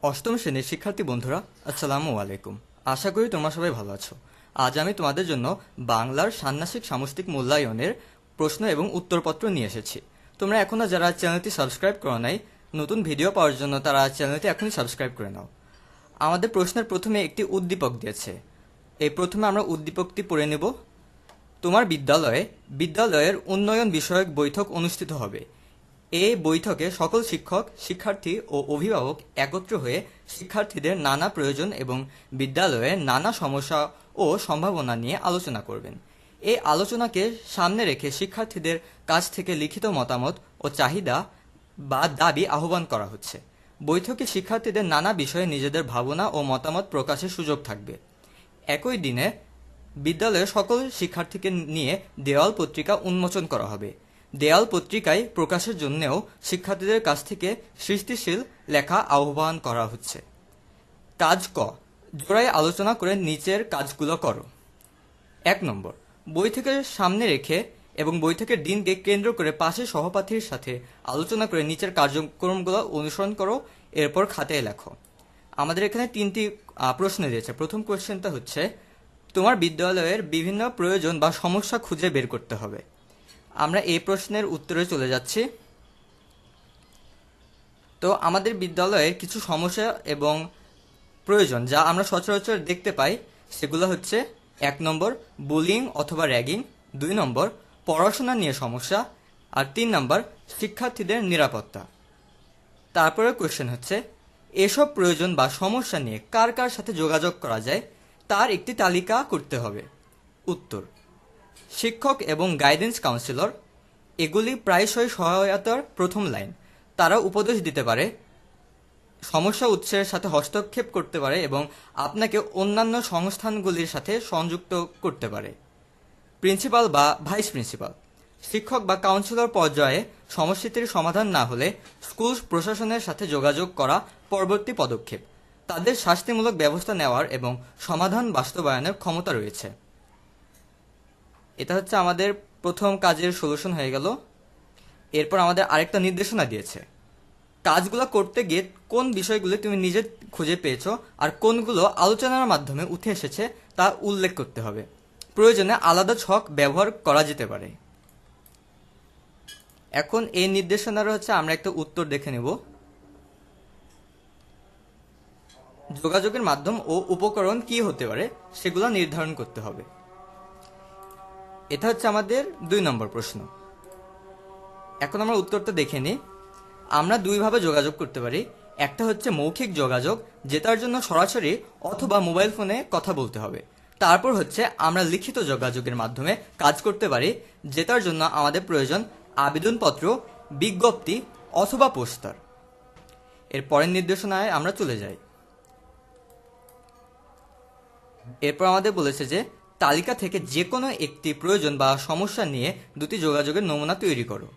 অষ্টম শ্রেণীর শিক্ষার্থী বন্ধুরা, আসসালামু আলাইকুম। আশা করি তোমরা সবাই ভালো আছো। আজ আমি তোমাদের জন্য বাংলার ষান্মাসিক সামষ্টিক মূল্যায়নের প্রশ্ন এবং উত্তরপত্র নিয়ে এসেছি। তোমরা এখনো যারা চ্যানেলটি সাবস্ক্রাইব করো নাই, নতুন ভিডিও পাওয়ার জন্য তারা চ্যানেলটি এখনই সাবস্ক্রাইব করে নাও। আমাদের প্রশ্নের প্রথমে একটি উদ্দীপক দিয়েছে। এই প্রথমে আমরা উদ্দীপকটি পড়ে নেব। তোমার বিদ্যালয়ের উন্নয়ন বিষয়ক বৈঠক অনুষ্ঠিত হবে। এই বৈঠকে সকল শিক্ষক, শিক্ষার্থী ও অভিভাবক একত্র হয়ে শিক্ষার্থীদের নানা প্রয়োজন এবং বিদ্যালয়ের নানা সমস্যা ও সম্ভাবনা নিয়ে আলোচনা করবেন। এই আলোচনাকে সামনে রেখে শিক্ষার্থীদের কাছ থেকে লিখিত মতামত ও চাহিদা বা দাবি আহ্বান করা হচ্ছে। বৈঠকে শিক্ষার্থীদের নানা বিষয়ে নিজেদের ভাবনা ও মতামত প্রকাশের সুযোগ থাকবে। একই দিনে বিদ্যালয়ের সকল শিক্ষার্থীকে নিয়ে দেওয়াল পত্রিকা উন্মোচন করা হবে। দেওয়াল পত্রিকায় প্রকাশের জন্যও শিক্ষার্থীদের কাছ থেকে সৃষ্টিশীল লেখা আহ্বান করা হচ্ছে। কাজ ক, জোড়ায় আলোচনা করে নিচের কাজগুলো করো। 1 নম্বর, বৈঠকের সামনে রেখে এবং বৈঠকের দিনকে কেন্দ্র করে পাশের সহপাঠীর সাথে আলোচনা করে নিচের কার্যক্রমগুলো অনুসরণ করো, এরপর খাতায় লেখো। আমাদের এখানে 3টি প্রশ্ন দিয়েছে। প্রথম কোয়েশ্চেনটা হচ্ছে, তোমার বিদ্যালয়ের বিভিন্ন প্রয়োজন বা সমস্যা খুঁজে বের করতে হবে। আমরা এই প্রশ্নের উত্তরে চলে যাচ্ছি। তো আমাদের বিদ্যালয়ের কিছু সমস্যা এবং প্রয়োজন যা আমরা সচরাচর দেখতে পাই, সেগুলো হচ্ছে 1 নম্বর, বুলিং অথবা র্যাগিং; 2 নম্বর, পড়াশোনা নিয়ে সমস্যা; আর 3 নম্বর, শিক্ষার্থীদের নিরাপত্তা। তারপরে কোয়েশ্চেন হচ্ছে, এসব প্রয়োজন বা সমস্যা নিয়ে কার কার সাথে যোগাযোগ করা যায় তার একটি তালিকা করতে হবে। উত্তর, শিক্ষক এবং গাইডেন্স কাউন্সিলর। এগুলি প্রায়শই সহায়তার প্রথম লাইন। তারা উপদেশ দিতে পারে, সমস্যা উৎসের সাথে হস্তক্ষেপ করতে পারে এবং আপনাকে অন্যান্য সংস্থানগুলির সাথে সংযুক্ত করতে পারে। প্রিন্সিপাল বা ভাইস প্রিন্সিপাল। শিক্ষক বা কাউন্সিলর পর্যায়ে সমস্যাটির সমাধান না হলে স্কুল প্রশাসনের সাথে যোগাযোগ করা পরবর্তী পদক্ষেপ। তাদের শাস্তিমূলক ব্যবস্থা নেওয়ার এবং সমাধান বাস্তবায়নের ক্ষমতা রয়েছে। এটা হচ্ছে আমাদের প্রথম কাজের সলিউশন হয়ে গেল। এরপর আমাদের আরেকটা নির্দেশনা দিয়েছে। কাজগুলো করতে গিয়ে কোন বিষয়গুলো তুমি নিজে খুঁজে পেয়েছো আর কোনগুলো আলোচনার মাধ্যমে উঠে এসেছে তা উল্লেখ করতে হবে। প্রয়োজনে আলাদা ছক ব্যবহার করা যেতে পারে। এখন এই নির্দেশনার হচ্ছে আমরা একটা উত্তর দেখে নেব। যোগাযোগের মাধ্যম ও উপকরণ কি হতে পারে সেগুলো নির্ধারণ করতে হবে। এটা হচ্ছে আমাদের 2 নম্বর প্রশ্ন। এখন আমরা উত্তরটা দেখে নিই। আমরা দুইভাবে যোগাযোগ করতে পারি। একটা হচ্ছে মৌখিক যোগাযোগ, যেটার জন্য সরাসরি অথবা মোবাইল ফোনে কথা বলতে হবে। তারপর হচ্ছে আমরা লিখিত যোগাযোগের মাধ্যমে কাজ করতে পারি, যেটার জন্য আমাদের প্রয়োজন আবেদনপত্র, বিজ্ঞপ্তি অথবা পোস্টার। এর পরের নির্দেশনায় আমরা চলে যাই। এরপর আমাদের বলেছে যে তালিকা থেকে যে কোনো একটি প্রয়োজন বা সমস্যা নিয়ে 2টি যোগাযোগের নমুনা তৈরি করো।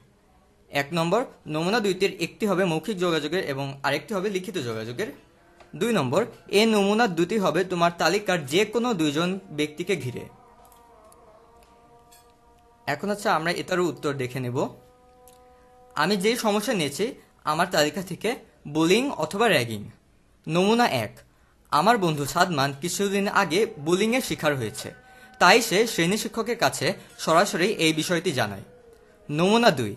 1 নম্বর, নমুনা 2টির একটি হবে মৌখিক যোগাযোগের এবং আরেকটি হবে লিখিত যোগাযোগের। 2 নম্বর, এই নমুনা 2টি হবে তোমার তালিকার যে কোনো 2জন ব্যক্তিকে ঘিরে। এখন হচ্ছে আমরা এটারও উত্তর দেখে নেব। আমি যেই সমস্যা নিয়েছি আমার তালিকা থেকে বুলিং অথবা র্যাগিং। নমুনা 1, আমার বন্ধু সাদমান কিছুদিন আগে বুলিংয়ের শিকার হয়েছে, তাই সে শ্রেণী শিক্ষকের কাছে সরাসরি এই বিষয়টি জানায়। নমুনা 2,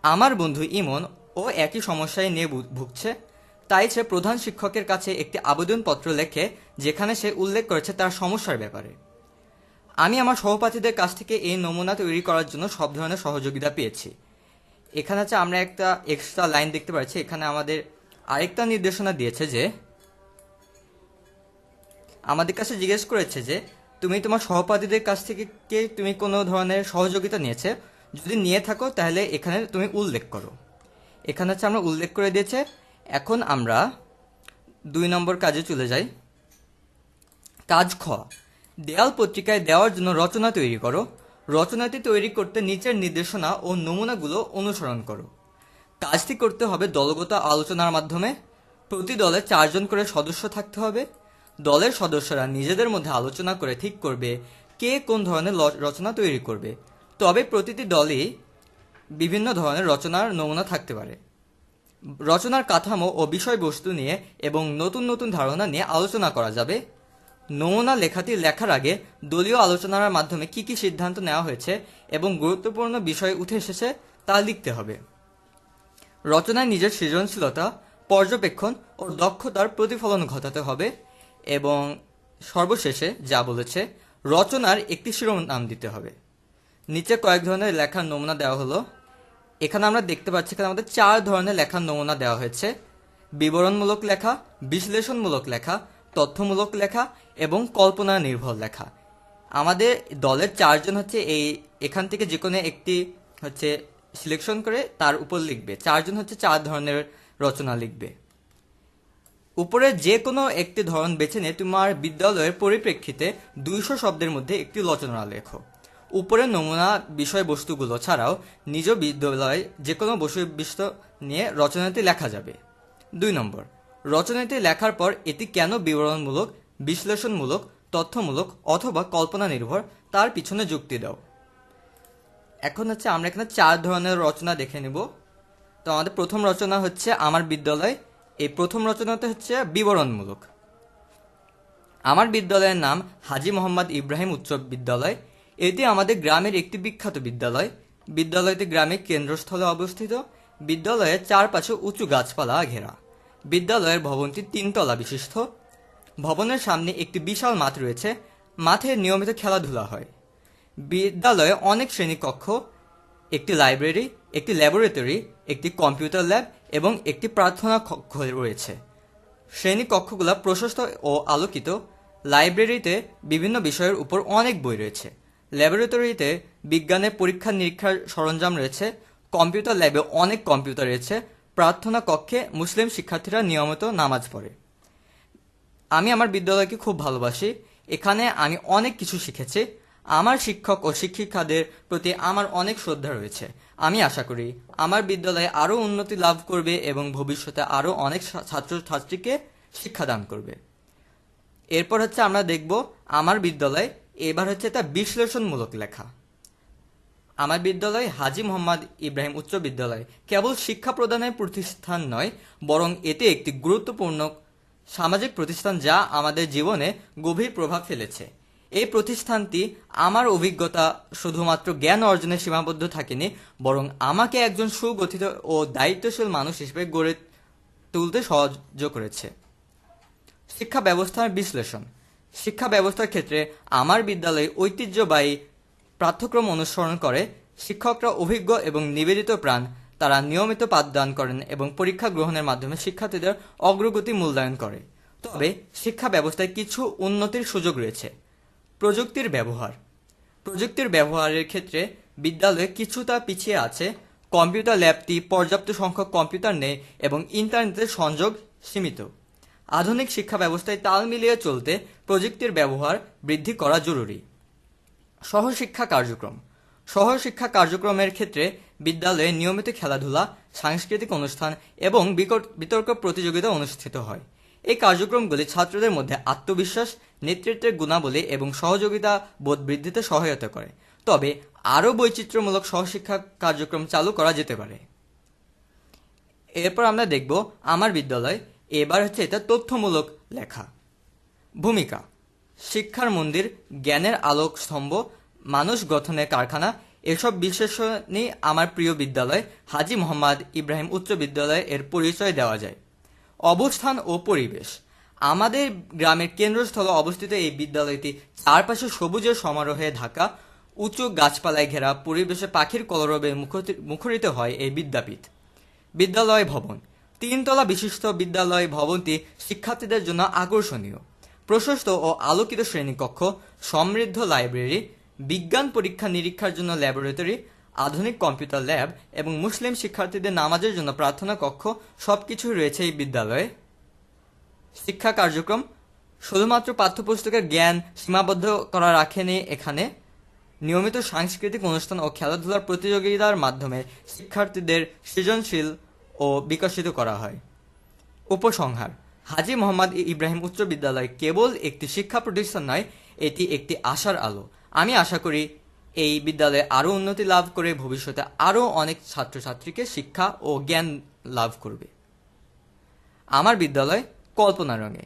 আমার বন্ধু ইমন ও একই সমস্যায় নিয়ে ভুগছে, তাই সে প্রধান শিক্ষকের কাছে একটি আবেদনপত্র লেখে যেখানে সে উল্লেখ করেছে তার সমস্যার ব্যাপারে। আমি আমার সহপাঠীদের কাছ থেকে এই নমুনা তৈরি করার জন্য সব ধরনের সহযোগিতা পেয়েছি। এখানে হচ্ছে আমরা একটা এক্সট্রা লাইন দেখতে পাচ্ছি। এখানে আমাদের আরেকটা নির্দেশনা দিয়েছে যে আমাদের কাছে জিজ্ঞেস করেছে যে তুমি তোমার সহপাঠীদের কাছ থেকে তুমি কোনো ধরনের সহযোগিতা নিয়েছে, যদি নিয়ে থাকো তাহলে এখানে তুমি উল্লেখ করো। এখানে হচ্ছে আমরা উল্লেখ করে দিয়েছে। এখন আমরা 2 নম্বর কাজে চলে যাই। কাজ খ, দেয়াল পত্রিকায় দেওয়ার জন্য রচনা তৈরি করো। রচনাটি তৈরি করতে নিচের নির্দেশনা ও নমুনাগুলো অনুসরণ করো। কাজটি করতে হবে দলগত আলোচনার মাধ্যমে। প্রতি দলে 4 জন করে সদস্য থাকতে হবে। দলের সদস্যরা নিজেদের মধ্যে আলোচনা করে ঠিক করবে কে কোন ধরনের রচনা তৈরি করবে। তবে প্রতিটি দলই বিভিন্ন ধরনের রচনার নমুনা থাকতে পারে। রচনার কাঠামো ও বিষয়বস্তু নিয়ে এবং নতুন নতুন ধারণা নিয়ে আলোচনা করা যাবে। নমুনা লেখাটি লেখার আগে দলীয় আলোচনার মাধ্যমে কি কি সিদ্ধান্ত নেওয়া হয়েছে এবং গুরুত্বপূর্ণ বিষয় উঠে এসেছে তা লিখতে হবে। রচনায় নিজের সৃজনশীলতা, পর্যবেক্ষণ ও দক্ষতার প্রতিফলন ঘটাতে হবে। এবং সর্বশেষে যা বলেছে, রচনার একটি শিরোনাম দিতে হবে। নিচে কয়েক ধরনের লেখার নমুনা দেওয়া হলো। এখানে আমরা দেখতে পাচ্ছি এখানে আমাদের 4 ধরনের লেখার নমুনা দেওয়া হয়েছে: বিবরণমূলক লেখা, বিশ্লেষণমূলক লেখা, তথ্যমূলক লেখা এবং কল্পনা নির্ভর লেখা। আমাদের দলের 4 জন হচ্ছে এখান থেকে যে কোনো একটি হচ্ছে সিলেকশন করে তার উপর লিখবে। 4 জন হচ্ছে 4 ধরনের রচনা লিখবে। উপরে যে কোনো একটি ধরন বেছে নিয়ে তোমার বিদ্যালয়ের পরিপ্রেক্ষিতে 200 শব্দের মধ্যে একটি রচনা লেখো। উপরের নমুনা বিষয়বস্তুগুলো ছাড়াও নিজ বিদ্যালয়ে যে কোনো বিষয়বস্তু নিয়ে রচনাটি লেখা যাবে। 2 নম্বর, রচনাটি লেখার পর এটি কেন বিবরণমূলক, বিশ্লেষণমূলক, তথ্যমূলক অথবা কল্পনা নির্ভর তার পিছনে যুক্তি দাও। এখন হচ্ছে আমরা এখানে 4 ধরনের রচনা দেখে নেব। তো আমাদের প্রথম রচনা হচ্ছে আমার বিদ্যালয়। এই প্রথম রচনাটা হচ্ছে বিবরণমূলক। আমার বিদ্যালয়ের নাম হাজী মোহাম্মদ ইব্রাহিম উচ্চ বিদ্যালয়। এটি আমাদের গ্রামের একটি বিখ্যাত বিদ্যালয়। বিদ্যালয়টি গ্রামের কেন্দ্রস্থলে অবস্থিত। বিদ্যালয়ের চারপাশে উঁচু গাছপালা ঘেরা। বিদ্যালয়ের ভবনটি 3 তলা বিশিষ্ট। ভবনের সামনে একটি বিশাল মাঠ রয়েছে। মাঠে নিয়মিত খেলাধুলা হয়। বিদ্যালয়ে অনেক শ্রেণীকক্ষ, একটি লাইব্রেরি, একটি ল্যাবরেটরি, একটি কম্পিউটার ল্যাব এবং একটি প্রার্থনা কক্ষ রয়েছে। শ্রেণীকক্ষগুলো প্রশস্ত ও আলোকিত। লাইব্রেরিতে বিভিন্ন বিষয়ের উপর অনেক বই রয়েছে। ল্যাবরেটরিতে বিজ্ঞানের পরীক্ষা নিরীক্ষার সরঞ্জাম রয়েছে। কম্পিউটার ল্যাবে অনেক কম্পিউটার রয়েছে। প্রার্থনা কক্ষে মুসলিম শিক্ষার্থীরা নিয়মিত নামাজ পড়ে। আমি আমার বিদ্যালয়কে খুব ভালোবাসি। এখানে আমি অনেক কিছু শিখেছি। আমার শিক্ষক ও শিক্ষিকাদের প্রতি আমার অনেক শ্রদ্ধা রয়েছে। আমি আশা করি আমার বিদ্যালয়ে আরও উন্নতি লাভ করবে এবং ভবিষ্যতে আরও অনেক ছাত্রছাত্রীকে শিক্ষাদান করবে। এরপর হচ্ছে আমরা দেখব আমার বিদ্যালয়। এবার হচ্ছে এটা বিশ্লেষণমূলক লেখা। আমার বিদ্যালয় হাজী মোহাম্মদ ইব্রাহিম উচ্চ বিদ্যালয় কেবল শিক্ষা প্রদানের প্রতিষ্ঠান নয়, বরং এটি একটি গুরুত্বপূর্ণ সামাজিক প্রতিষ্ঠান যা আমাদের জীবনে গভীর প্রভাব ফেলেছে। এই প্রতিষ্ঠানটি আমার অভিজ্ঞতা শুধুমাত্র জ্ঞান অর্জনে সীমাবদ্ধ থাকেনি, বরং আমাকে একজন সুগঠিত ও দায়িত্বশীল মানুষ হিসেবে গড়ে তুলতে সাহায্য করেছে। শিক্ষা ব্যবস্থার বিশ্লেষণ। শিক্ষা ব্যবস্থার ক্ষেত্রে আমার বিদ্যালয় ঐতিহ্যবাহী পাঠ্যক্রম অনুসরণ করে। শিক্ষকরা অভিজ্ঞ এবং নিবেদিত প্রাণ। তারা নিয়মিত পাঠদান করেন এবং পরীক্ষা গ্রহণের মাধ্যমে শিক্ষার্থীদের অগ্রগতি মূল্যায়ন করে। তবে শিক্ষা ব্যবস্থায় কিছু উন্নতির সুযোগ রয়েছে। প্রযুক্তির ব্যবহার। প্রযুক্তির ব্যবহারের ক্ষেত্রে বিদ্যালয় কিছুটা পিছিয়ে আছে। কম্পিউটার ল্যাবটি পর্যাপ্ত সংখ্যক কম্পিউটার নেই এবং ইন্টারনেটের সংযোগ সীমিত। আধুনিক শিক্ষা ব্যবস্থায় তাল মিলিয়ে চলতে প্রযুক্তির ব্যবহার বৃদ্ধি করা জরুরি। সহশিক্ষা কার্যক্রম। সহশিক্ষা কার্যক্রমের ক্ষেত্রে বিদ্যালয়ে নিয়মিত খেলাধুলা, সাংস্কৃতিক অনুষ্ঠান এবং বিতর্ক প্রতিযোগিতা অনুষ্ঠিত হয়। এই কার্যক্রমগুলি ছাত্রদের মধ্যে আত্মবিশ্বাস, নেতৃত্বের গুণাবলী এবং সহযোগিতা বোধ বৃদ্ধিতে সহায়তা করে। তবে আরও বৈচিত্র্যমূলক সহশিক্ষা কার্যক্রম চালু করা যেতে পারে। এরপর আমরা দেখব আমার বিদ্যালয়। এবার হচ্ছে এটা তথ্যমূলক লেখা। ভূমিকা। শিক্ষার মন্দির, জ্ঞানের আলোক স্তম্ভ, মানুষ গঠনের কারখানা, এসব বিশেষণই আমার প্রিয় বিদ্যালয় হাজী মোহাম্মদ ইব্রাহিম উচ্চ বিদ্যালয় এর পরিচয় দেওয়া যায়। অবস্থান ও পরিবেশ। আমাদের গ্রামের কেন্দ্রস্থলে অবস্থিত এই বিদ্যালয়টি চারপাশে সবুজের সমারোহে ঢাকা। উঁচু গাছপালায় ঘেরা পরিবেশে পাখির কলরবে মুখরিত হয় এই বিদ্যাপীঠ। বিদ্যালয় ভবন। 3 তলা বিশিষ্ট বিদ্যালয় ভবনটি শিক্ষার্থীদের জন্য আকর্ষণীয়। প্রশস্ত ও আলোকিত শ্রেণীকক্ষ, সমৃদ্ধ লাইব্রেরি, বিজ্ঞান পরীক্ষা নিরীক্ষার জন্য ল্যাবরেটরি, আধুনিক কম্পিউটার ল্যাব এবং মুসলিম শিক্ষার্থীদের নামাজের জন্য প্রার্থনা কক্ষ সবকিছুই রয়েছে এই বিদ্যালয়ে। শিক্ষা কার্যক্রম শুধুমাত্র পাঠ্যপুস্তকের জ্ঞান সীমাবদ্ধ করা রাখেনি। এখানে নিয়মিত সাংস্কৃতিক অনুষ্ঠান ও খেলাধুলার প্রতিযোগিতার মাধ্যমে শিক্ষার্থীদের সৃজনশীল ও বিকশিত করা হয়। উপসংহার। হাজী মোহাম্মদ ইব্রাহিম উচ্চ বিদ্যালয় কেবল একটি শিক্ষা প্রতিষ্ঠান নয়, এটি একটি আশার আলো। আমি আশা করি এই বিদ্যালয়ে আরও উন্নতি লাভ করে ভবিষ্যতে আরও অনেক ছাত্রছাত্রীকে শিক্ষা ও জ্ঞান লাভ করবে। আমার বিদ্যালয় কল্পনা রঙে,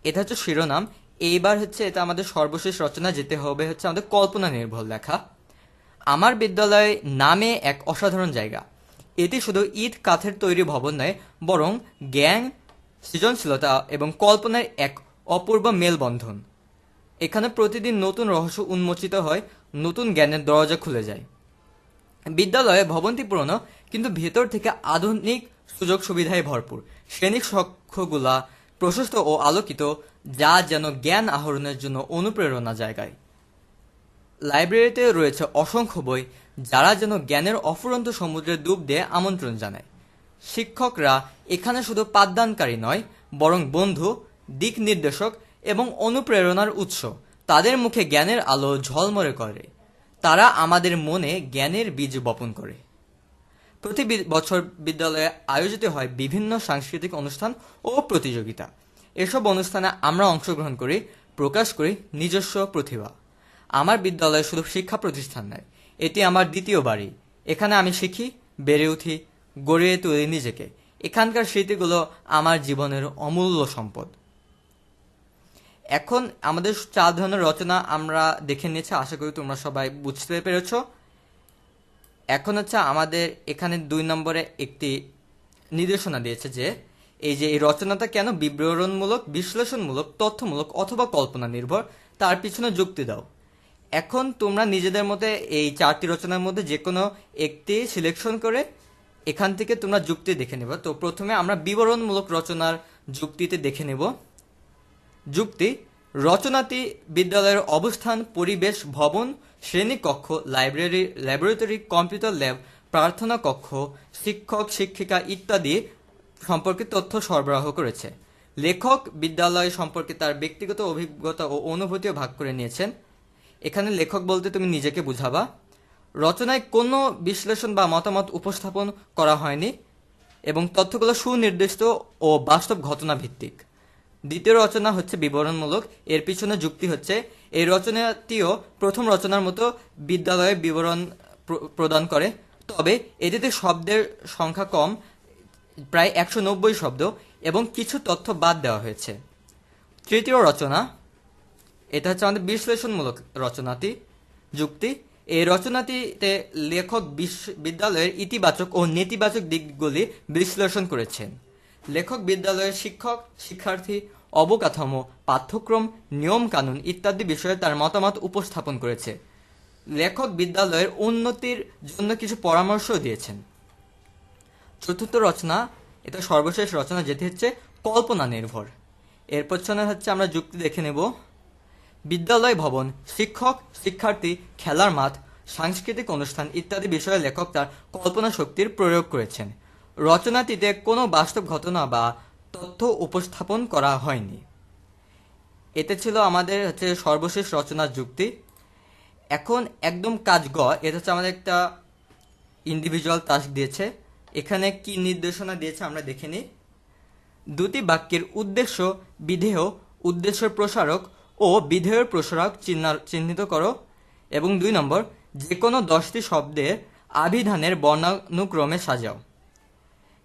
এটা হচ্ছে শিরোনাম। এইবার হচ্ছে এটা আমাদের সর্বশেষ রচনা, যেতে হবে হচ্ছে আমাদের কল্পনা নির্ভর লেখা। আমার বিদ্যালয় নামে এক অসাধারণ জায়গা। এটি শুধু ইট কাঠের তৈরি ভবন নয়, বরং জ্ঞান, সৃজনশীলতা এবং কল্পনার এক অপূর্ব মেলবন্ধন। এখানে প্রতিদিন নতুন রহস্য উন্মোচিত হয়, নতুন জ্ঞানের দরজা খুলে যায়। বিদ্যালয়ে ভবনটি পুরনো, কিন্তু ভেতর থেকে আধুনিক সুযোগ সুবিধায় ভরপুর। শ্রেণী কক্ষগুলা প্রশস্ত ও আলোকিত, যা যেন জ্ঞান আহরণের জন্য অনুপ্রেরণা জায়গায়। লাইব্রেরিতে রয়েছে অসংখ্য বই, যারা যেন জ্ঞানের অফুরন্ত সমুদ্রে ডুব দিয়ে আমন্ত্রণ জানায়। শিক্ষকরা এখানে শুধু পাঠদানকারী নয়, বরং বন্ধু, দিক নির্দেশক এবং অনুপ্রেরণার উৎস। তাদের মুখে জ্ঞানের আলো ঝলমলে করে। তারা আমাদের মনে জ্ঞানের বীজ বপন করে। প্রতি বছর বিদ্যালয়ে আয়োজিত হয় বিভিন্ন সাংস্কৃতিক অনুষ্ঠান ও প্রতিযোগিতা। এসব অনুষ্ঠানে আমরা অংশগ্রহণ করি, প্রকাশ করি নিজস্ব প্রতিভা। আমার বিদ্যালয় শুধু শিক্ষা প্রতিষ্ঠান নয়, এটি আমার দ্বিতীয় বাড়ি। এখানে আমি শিখি, বেড়ে উঠি, গড়িয়ে তুলি নিজেকে। এখানকার স্মৃতিগুলো আমার জীবনের অমূল্য সম্পদ। এখন আমাদের 4 ধরনের রচনা আমরা দেখে নিয়েছি, আশা করি তোমরা সবাই বুঝতে পেরেছ। এখন হচ্ছে আমাদের এখানে 2 নম্বরে একটি নির্দেশনা দিয়েছে যে এই রচনাটা কেন বিবরণমূলক, বিশ্লেষণমূলক, তথ্যমূলক অথবা কল্পনা নির্ভর, তার পিছনে যুক্তি দাও। এখন তোমরা নিজেদের মধ্যে এই 4টি রচনার মধ্যে যে কোনো একটি সিলেকশন করে এখান থেকে তোমরা যুক্তি দেখে নেব। তো প্রথমে আমরা বিবরণমূলক রচনার যুক্তিতে দেখে নেব। যুক্তি: রচনাটি বিদ্যালয়ের অবস্থান, পরিবেশ, ভবন, শ্রেণীকক্ষ, লাইব্রেরি, ল্যাবরেটরি, কম্পিউটার ল্যাব, প্রার্থনা কক্ষ, শিক্ষক শিক্ষিকা ইত্যাদি সম্পর্কে তথ্য সরবরাহ করেছে। লেখক বিদ্যালয় সম্পর্কে তার ব্যক্তিগত অভিজ্ঞতা ও অনুভূতিও ভাগ করে নিয়েছেন। এখানে লেখক বলতে তুমি নিজেকে বুঝাবা। রচনায় কোনো বিশ্লেষণ বা মতামত উপস্থাপন করা হয়নি এবং তথ্যগুলো সুনির্দিষ্ট ও বাস্তব ঘটনা ভিত্তিক। দ্বিতীয় রচনা হচ্ছে বিবরণমূলক। এর পিছনে যুক্তি হচ্ছে এই রচনাটিও প্রথম রচনার মতো বিদ্যালয়ে বিবরণ প্রদান করে, তবে এটিতে শব্দের সংখ্যা কম, প্রায় 190 শব্দ, এবং কিছু তথ্য বাদ দেওয়া হয়েছে। তৃতীয় রচনা, এটা হচ্ছে আমাদের বিশ্লেষণমূলক রচনাটি। যুক্তি: এই রচনাটিতে লেখক বিদ্যালয়ের ইতিবাচক ও নেতিবাচক দিকগুলি বিশ্লেষণ করেছেন। লেখক বিদ্যালয়ের শিক্ষক, শিক্ষার্থী, অবকাঠামো, পাঠ্যক্রম, নিয়মকানুন ইত্যাদি বিষয়ে তার মতামত উপস্থাপন করেছে। লেখক বিদ্যালয়ের উন্নতির জন্য কিছু পরামর্শ দিয়েছেন। চতুর্থ রচনা, এটা সর্বশেষ রচনা, যেটি হচ্ছে কল্পনা নির্ভর। এর পেছনে হচ্ছে আমরা যুক্তি দেখে নেব। বিদ্যালয় ভবন, শিক্ষক, শিক্ষার্থী, খেলার মাঠ, সাংস্কৃতিক অনুষ্ঠান ইত্যাদি বিষয়ে লেখক তার কল্পনা শক্তির প্রয়োগ করেছেন। রচনাটিতে কোনো বাস্তব ঘটনা বা তথ্য উপস্থাপন করা হয়নি। এতে ছিল আমাদের হচ্ছে সর্বশেষ রচনার যুক্তি। এখন একদম কাজ গ, এটা হচ্ছে আমাদের একটা ইন্ডিভিজুয়াল টাস্ক দিয়েছে। এখানে কি নির্দেশনা দিয়েছে আমরা দেখে নিই। 2টি বাক্যের উদ্দেশ্য, বিধেয়, উদ্দেশ্যের প্রসারক ও বিধেয়ের প্রসারক চিহ্নিত করো। এবং 2 নম্বর, যে কোনো 10টি শব্দের আভিধানের বর্ণানুক্রমে সাজাও।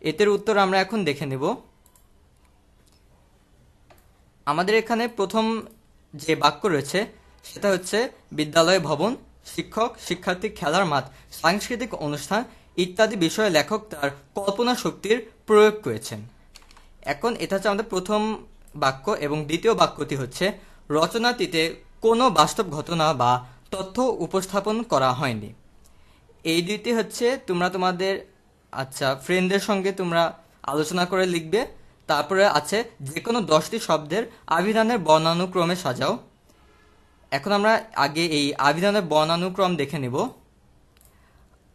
এটার উত্তর আমরা এখন দেখে নেব। আমাদের এখানে প্রথম যে বাক্য রয়েছে সেটা হচ্ছে বিদ্যালয় ভবন, শিক্ষক, শিক্ষার্থী, খেলার মাঠ, সাংস্কৃতিক অনুষ্ঠান ইত্যাদি বিষয়ে লেখক তার কল্পনা শক্তির প্রয়োগ করেছেন। এখন এটা হচ্ছে আমাদের প্রথম বাক্য, এবং দ্বিতীয় বাক্যটি হচ্ছে রচনাটিতে কোনো বাস্তব ঘটনা বা তথ্য উপস্থাপন করা হয়নি। এই দুইটি হচ্ছে তোমরা তোমাদের ফ্রেন্ডদের সঙ্গে তোমরা আলোচনা করে লিখবে। তারপরে আছে যে কোনো 10টি শব্দের আভিধানের বর্ণানুক্রমে সাজাও। এখন আমরা আগে এই আভিধানের বর্ণানুক্রম দেখে নেব।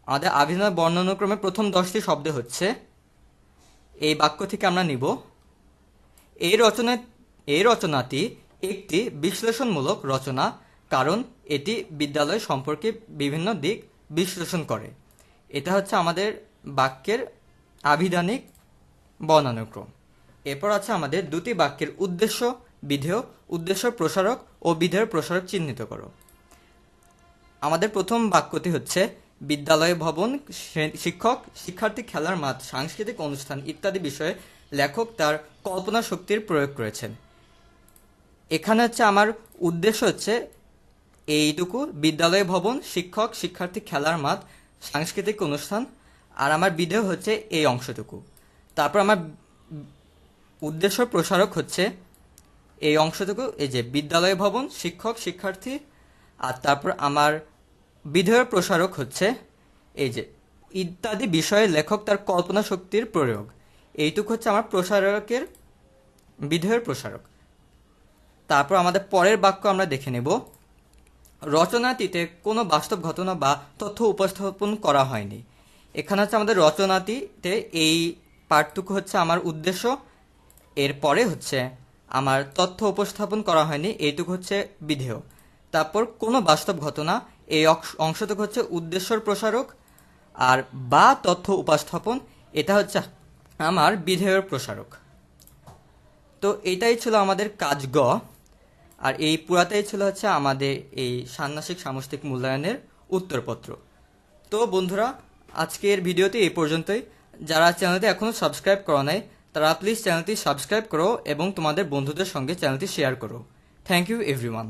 আমাদের আভিধানের বর্ণানুক্রমে প্রথম 10টি শব্দ হচ্ছে, এই বাক্য থেকে আমরা নিব। এই রচনাটি একটি বিশ্লেষণমূলক রচনা, কারণ এটি বিদ্যালয় সম্পর্কে বিভিন্ন দিক বিশ্লেষণ করে। এটা হচ্ছে আমাদের বাক্যের আভিধানিক বর্ণানুক্রম। এরপর আছে আমাদের 2টি বাক্যের উদ্দেশ্য, বিধেয়, উদ্দেশ্য প্রসারক ও বিধেয়ের প্রসারক চিহ্নিত করো। আমাদের প্রথম বাক্যটি হচ্ছে বিদ্যালয় ভবন, শিক্ষক, শিক্ষার্থী, খেলার মাঠ, সাংস্কৃতিক অনুষ্ঠান ইত্যাদি বিষয়ে লেখক তার কল্পনা শক্তির প্রয়োগ করেছেন। এখানে হচ্ছে আমার উদ্দেশ্য হচ্ছে এইটুকু, বিদ্যালয় ভবন, শিক্ষক, শিক্ষার্থী, খেলার মাঠ, সাংস্কৃতিক অনুষ্ঠান, আর আমার বিধেয় হচ্ছে এই অংশটুকু। তারপর আমার উদ্দেশ্য প্রসারক হচ্ছে এই অংশটুকু, এই যে বিদ্যালয় ভবন, শিক্ষক, শিক্ষার্থী, আর তারপর আমার বিধেয়ের প্রসারক হচ্ছে এই যে ইত্যাদি বিষয়ে লেখক তার কল্পনা শক্তির প্রয়োগ। এইটুকু হচ্ছে আমার প্রসারকের বিধেয়ের প্রসারক। তারপর আমাদের পরের বাক্য আমরা দেখে নেব। রচনাটিতে কোনো বাস্তব ঘটনা বা তথ্য উপস্থাপন করা হয়নি। এখানে হচ্ছে আমাদের রচনাটিতে এই পার্টটুকু হচ্ছে আমার উদ্দেশ্য, এরপরে হচ্ছে আমার তথ্য উপস্থাপন করা হয়নি, এইটুকু হচ্ছে বিধেয়। তারপর কোনো বাস্তব ঘটনা, এই অংশটুকু হচ্ছে উদ্দেশ্যর প্রসারক, আর বা তথ্য উপস্থাপন এটা হচ্ছে আমার বিধেয়ের প্রসারক। তো এইটাই ছিল আমাদের কাজ গ, আর এই পুরাটাই ছিল হচ্ছে আমাদের এই ষান্মাসিক সামষ্টিক মূল্যায়নের উত্তরপত্র। তো বন্ধুরা, আজকের ভিডিওটি এই পর্যন্তই। যারা চ্যানেলটি এখনও সাবস্ক্রাইব করা নাই তারা প্লিজ চ্যানেলটি সাবস্ক্রাইব করো এবং তোমাদের বন্ধুদের সঙ্গে চ্যানেলটি শেয়ার করো। Thank you everyone.